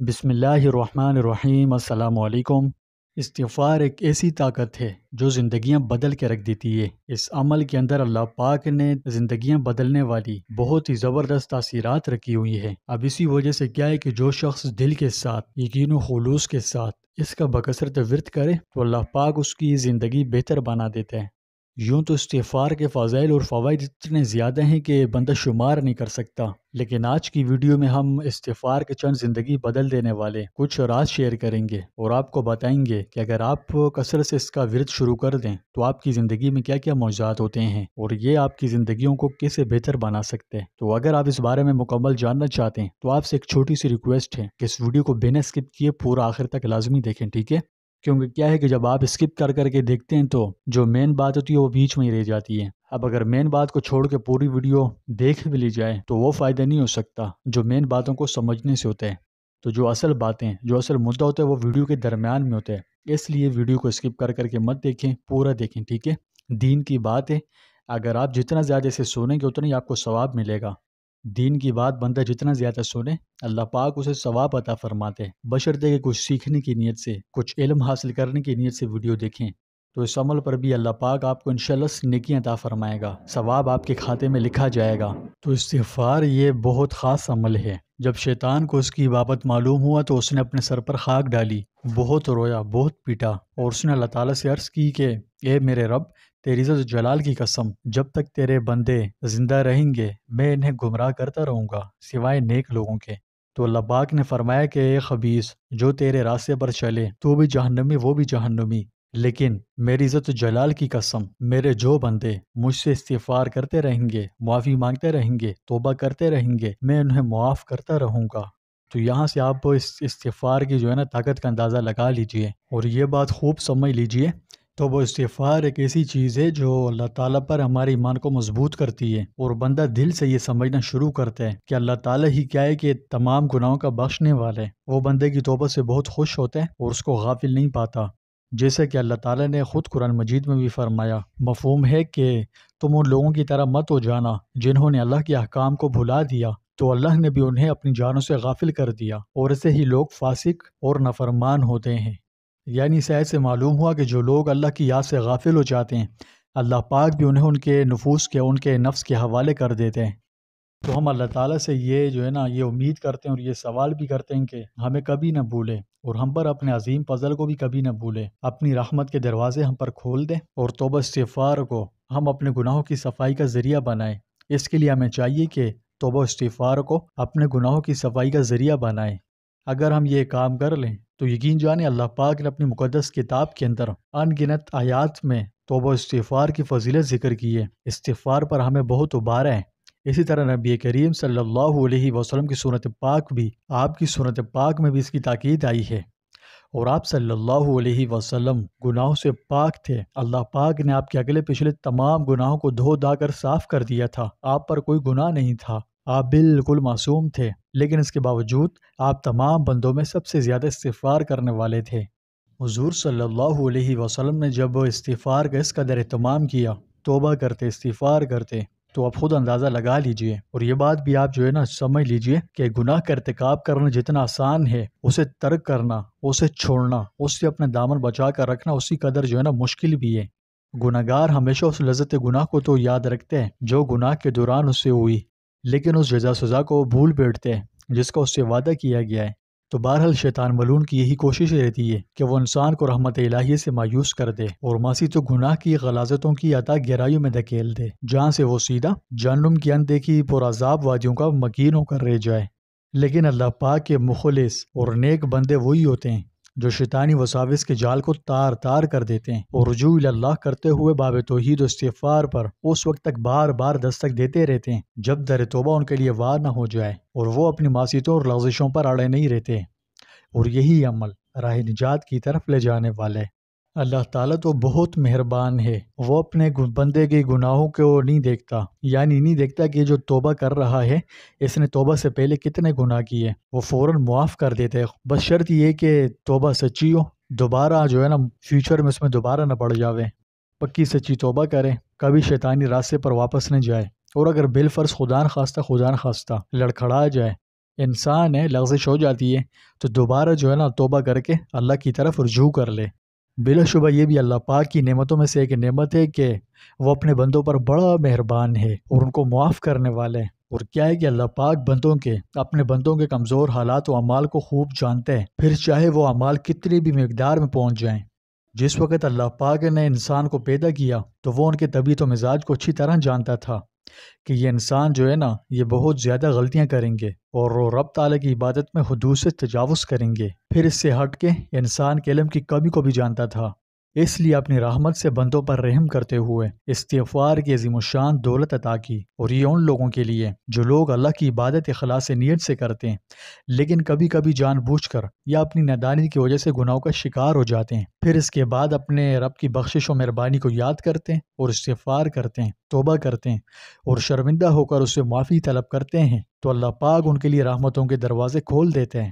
بسم اللہ الرحمن الرحیم۔ السلام علیکم۔ استغفار ایک ایسی طاقت ہے جو زندگیاں بدل کے رکھ دیتی ہے۔ اس عمل کے اندر اللہ پاک نے زندگیاں بدلنے والی بہت ہی زبردست تاثیرات رکھی ہوئی ہیں۔ اب اسی وجہ سے کیا ہے کہ جو شخص دل کے ساتھ یقین و خلوص کے ساتھ اس کا بکثرت ورد کرے تو اللہ پاک اس کی زندگی بہتر بنا دیتے ہیں۔ یوں تو استغفار کے فضائل اور فوائد اتنے زیادہ ہیں کہ بندہ شمار نہیں کر سکتا، لیکن آج کی ویڈیو میں ہم استغفار کے چند زندگی بدل دینے والے کچھ راز شیئر کریں گے اور آپ کو بتائیں گے کہ اگر آپ کثرت سے اس کا ورد شروع کر دیں تو آپ کی زندگی میں کیا کیا معجزات ہوتے ہیں اور یہ آپ کی زندگیوں کو کیسے بہتر بنا سکتے ہیں۔ تو اگر آپ اس بارے میں مکمل جاننا چاہتے ہیں تو آپ سے ایک چھوٹی سی ریکویسٹ ہے کہ اس ویڈیو کو بنا اسکپ کیے پورا آخر تک لازمی دیکھیں، ٹھیک ہے؟ کیونکہ کیا ہے کہ جب آپ اسکپ کر کے دیکھتے ہیں تو جو مین بات ہوتی ہے وہ بیچ میں ہی رہ جاتی ہے۔ اب اگر مین بات کو چھوڑ کے پوری ویڈیو دیکھ بھی لی جائے تو وہ فائدہ نہیں ہو سکتا جو مین باتوں کو سمجھنے سے ہوتا ہے۔ تو جو اصل باتیں، جو اصل مدعا ہوتا ہے وہ ویڈیو کے درمیان میں ہوتا ہے، اس لیے ویڈیو کو اسکپ کر کے مت دیکھیں، پورا دیکھیں، ٹھیک ہے؟ دین کی بات ہے، اگر آپ جتنا زیادہ سے سنیں گے اتنا ہی آپ کو ثواب ملے گا۔ دین کی بات بندہ جتنا زیادہ سنے اللہ پاک اسے ثواب عطا فرماتے ہیں، بشرطے کہ کچھ سیکھنے کی نیت سے، کچھ علم حاصل کرنے کی نیت سے ویڈیو دیکھیں تو اس عمل پر بھی اللہ پاک آپ کو انشاءاللہ نیکی عطا فرمائے گا، ثواب آپ کے کھاتے میں لکھا جائے گا۔ تو استغفار یہ بہت خاص عمل ہے۔ جب شیطان کو اس کی بابت معلوم ہوا تو اس نے اپنے سر پر خاک ڈالی، بہت رویا، بہت پیٹا، اور اس نے اللہ تعالیٰ سے عرض کی کہ اے میرے رب، تیری عزت و جلال کی قسم، جب تک تیرے بندے زندہ رہیں گے میں انہیں گمراہ کرتا رہوں گا سوائے نیک لوگوں کے۔ تو اللہ پاک نے فرمایا کہ اے خبیث، جو تیرے راستے پر چلے تو بھی جہنمی وہ بھی جہنمی، لیکن میری عزت و جلال کی قسم، میرے جو بندے مجھ سے استغفار کرتے رہیں گے، معافی مانگتے رہیں گے، توبہ کرتے رہیں گے، میں انہیں معاف کرتا رہوں گا۔ تو یہاں سے آپ اس استغفار کی جو ہے نا طاقت کا اندازہ لگا لیجئے اور یہ بات خوب سمجھ لیجئے۔ تو وہ استغفار ایک ایسی چیز ہے جو اللہ تعالیٰ پر ہمارے ایمان کو مضبوط کرتی ہے اور بندہ دل سے یہ سمجھنا شروع کرتا ہے کہ اللہ تعالیٰ ہی کیا ہے کہ تمام گناہوں کا بخشنے والا ہے۔ وہ بندے کی توبہ سے بہت خوش ہوتا ہے اور اس کو غافل نہیں پاتا، جیسے کہ اللہ تعالیٰ نے خود قرآن مجید میں بھی فرمایا۔ مفہوم ہے کہ تم ان لوگوں کی طرح مت ہو جانا جنہوں نے اللہ کے احکام کو بھلا دیا تو اللہ نے بھی انہیں اپنی جانوں سے غافل کر دیا، اور ایسے ہی لوگ فاسق اور نافرمان ہوتے ہیں۔ یعنی اس آیت سے معلوم ہوا کہ جو لوگ اللہ کی یاد سے غافل ہو جاتے ہیں اللہ پاک بھی انہیں ان کے نفوس کے، ان کے نفس کے حوالے کر دیتے ہیں۔ تو ہم اللہ تعالیٰ سے یہ جو ہے نا یہ امید کرتے ہیں اور یہ سوال بھی کرتے ہیں کہ ہمیں کبھی نہ بھولے اور ہم پر اپنے عظیم فضل کو بھی کبھی نہ بھولے، اپنی رحمت کے دروازے ہم پر کھول دیں اور توبہ استغفار کو ہم اپنے گناہوں کی صفائی کا ذریعہ بنائیں۔ اس کے لیے ہمیں چاہیے کہ توبہ استغفار کو اپنے گناہوں کی صفائی کا ذریعہ بنائیں۔ اگر ہم یہ کام کر لیں تو یقین جانیں اللہ پاک نے اپنی مقدس کتاب کے اندر ان گنت آیات میں توبہ استغفار کی فضیلت ذکر کی ہے، استغفار پر ہمیں بہت ابھارا ہے۔ اسی طرح نبی کریم صلی اللہ علیہ وسلم کی سنت پاک بھی، آپ کی سنت پاک میں بھی اس کی تاکید آئی ہے، اور آپ صلی اللہ علیہ وسلم گناہوں سے پاک تھے۔ اللہ پاک نے آپ کے اگلے پچھلے تمام گناہوں کو دھو دھا کر صاف کر دیا تھا، آپ پر کوئی گناہ نہیں تھا، آپ بالکل معصوم تھے، لیکن اس کے باوجود آپ تمام بندوں میں سب سے زیادہ استغفار کرنے والے تھے۔ حضور صلی اللہ علیہ وسلم نے جب استغفار کا اس قدر اہتمام کیا، توبہ کرتے، استغفار کرتے، تو آپ خود اندازہ لگا لیجئے اور یہ بات بھی آپ جو ہے نا سمجھ لیجئے کہ گناہ کا ارتکاب کرنا جتنا آسان ہے، اسے ترک کرنا، اسے چھوڑنا، اس سے اپنے دامن بچا کر رکھنا اسی قدر جو ہے نا مشکل بھی ہے۔ گناہگار ہمیشہ اس لذت گناہ کو تو یاد رکھتے ہیں جو گناہ کے دوران اس سے ہوئی، لیکن اس جزا سزا کو بھول بیٹھتے ہیں جس کا اس سے وعدہ کیا گیا ہے۔ تو بہرحال شیطان ملعون کی یہی کوشش رہتی ہے کہ وہ انسان کو رحمت الہیہ سے مایوس کر دے اور ماسی تو گناہ کی غلاظتوں کی عطا گہرائیوں میں دھکیل دے، جہاں سے وہ سیدھا جہنم کی اندیکھی پرعذاب وادیوں کا مکین ہو کر رہ جائے۔ لیکن اللہ پاک کے مخلص اور نیک بندے وہی ہوتے ہیں جو شیطانی وساوس کے جال کو تار تار کر دیتے ہیں اور رجوع اللہ کرتے ہوئے باب توحید و استغفار پر اس وقت تک بار بار دستک دیتے رہتے ہیں جب در توبہ ان کے لیے وار نہ ہو جائے اور وہ اپنی معصیتوں اور لغزشوں پر اڑے نہیں رہتے، اور یہی عمل راہ نجات کی طرف لے جانے والا ہے۔ اللہ تعالیٰ تو بہت مہربان ہے، وہ اپنے بندے کے گناہوں کو نہیں دیکھتا، یعنی نہیں دیکھتا کہ جو توبہ کر رہا ہے اس نے توبہ سے پہلے کتنے گناہ کیے، وہ فوراً معاف کر دیتے ہیں، بس شرط یہ کہ توبہ سچی ہو، دوبارہ جو ہے نا فیوچر میں اس میں دوبارہ نہ پڑ جاوے، پکی سچی توبہ کرے، کبھی شیطانی راستے پر واپس نہ جائے، اور اگر بالفرض خدا نخواستہ لڑکھڑا جائے انسان ہے لغزش ہو جاتی ہے تو دوبارہ جو ہے نا توبہ کر کے اللہ کی طرف رجوع کر لے۔ بلا شبہ یہ بھی اللہ پاک کی نعمتوں میں سے ایک نعمت ہے کہ وہ اپنے بندوں پر بڑا مہربان ہے اور ان کو معاف کرنے والا ہے۔ اور کیا ہے کہ اللہ پاک اپنے بندوں کے کمزور حالات و اعمال کو خوب جانتے ہیں، پھر چاہے وہ اعمال کتنی بھی مقدار میں پہنچ جائیں۔ جس وقت اللہ پاک نے انسان کو پیدا کیا تو وہ ان کے طبیعت و مزاج کو اچھی طرح جانتا تھا کہ یہ انسان جو ہے نا یہ بہت زیادہ غلطیاں کریں گے اور وہ رب تعالیٰ کی عبادت میں حدود سے تجاوز کریں گے۔ پھر اس سے ہٹ کے انسان کے علم کی کمی کو بھی جانتا تھا، اس لیے اپنی رحمت سے بندوں پر رحم کرتے ہوئے استغفار کی عظیم الشان دولت عطا کی۔ اور یہ ان لوگوں کے لیے جو لوگ اللہ کی عبادت اخلاص نیت سے کرتے ہیں لیکن کبھی کبھی جان بوجھ کر یا اپنی نادانی کی وجہ سے گناہوں کا شکار ہو جاتے ہیں، پھر اس کے بعد اپنے رب کی بخشش و مہربانی کو یاد کرتے ہیں اور استغفار کرتے ہیں، توبہ کرتے ہیں اور شرمندہ ہو کر اس سے معافی طلب کرتے ہیں تو اللہ پاک ان کے لیے رحمتوں کے دروازے کھول دیتے ہیں۔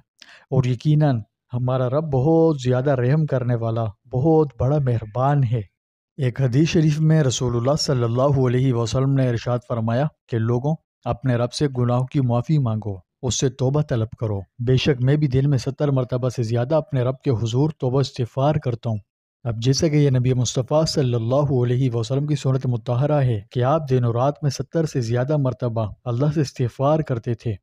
اور یقیناً ہمارا رب بہت زیادہ رحم کرنے والا، بہت بڑا مہربان ہے۔ ایک حدیث شریف میں رسول اللہ صلی اللہ علیہ وسلم نے ارشاد فرمایا کہ لوگوں، اپنے رب سے گناہوں کی معافی مانگو، اس سے توبہ طلب کرو۔ بے شک میں بھی دن میں 70 مرتبہ سے زیادہ اپنے رب کے حضور توبہ استغفار کرتا ہوں۔ اب جیسا کہ یہ نبی مصطفیٰ صلی اللہ علیہ وسلم کی سنت مطہرہ ہے کہ آپ دن و رات میں 70 سے زیادہ مرتبہ اللہ سے استغفار کرتے تھے،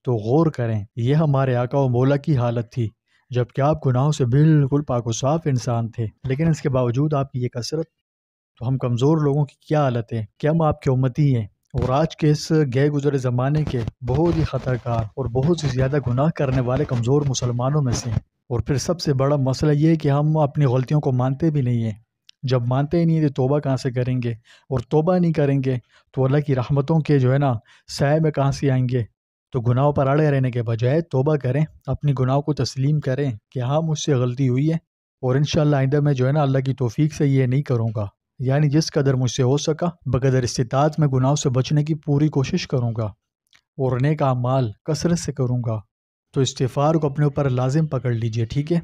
تو غور کریں یہ ہمارے آقا و مولا کی حالت تھی جبکہ آپ گناہوں سے بالکل پاک و صاف انسان تھے، لیکن اس کے باوجود آپ کی یہ کثرت، تو ہم کمزور لوگوں کی کیا حالت ہے کہ ہم آپ کے امتی ہیں۔ اور آج کے اس گئے گزرے زمانے کے بہت ہی خطا کار اور بہت ہی زیادہ گناہ کرنے والے کمزور مسلمانوں میں سے ہیں۔ اور پھر سب سے بڑا مسئلہ یہ ہے کہ ہم اپنی غلطیوں کو مانتے بھی نہیں ہیں۔ جب مانتے ہی نہیں تو توبہ کہاں سے کریں گے، اور توبہ نہیں کریں گے تو اللہ کی رحمتوں کے جو ہے نا سائے میں کہاں سے آئیں گے۔ تو گناہوں پر اڑے رہنے کے بجائے توبہ کریں، اپنی گناہوں کو تسلیم کریں کہ ہاں مجھ سے غلطی ہوئی ہے اور انشاءاللہ آئندہ میں جو ہے نا اللہ کی توفیق سے یہ نہیں کروں گا، یعنی جس قدر مجھ سے ہو سکا بقدر استطاعت میں گناہوں سے بچنے کی پوری کوشش کروں گا اور نیک اعمال کثرت سے کروں گا۔ تو استغفار کو اپنے اوپر لازم پکڑ لیجئے، ٹھیک ہے۔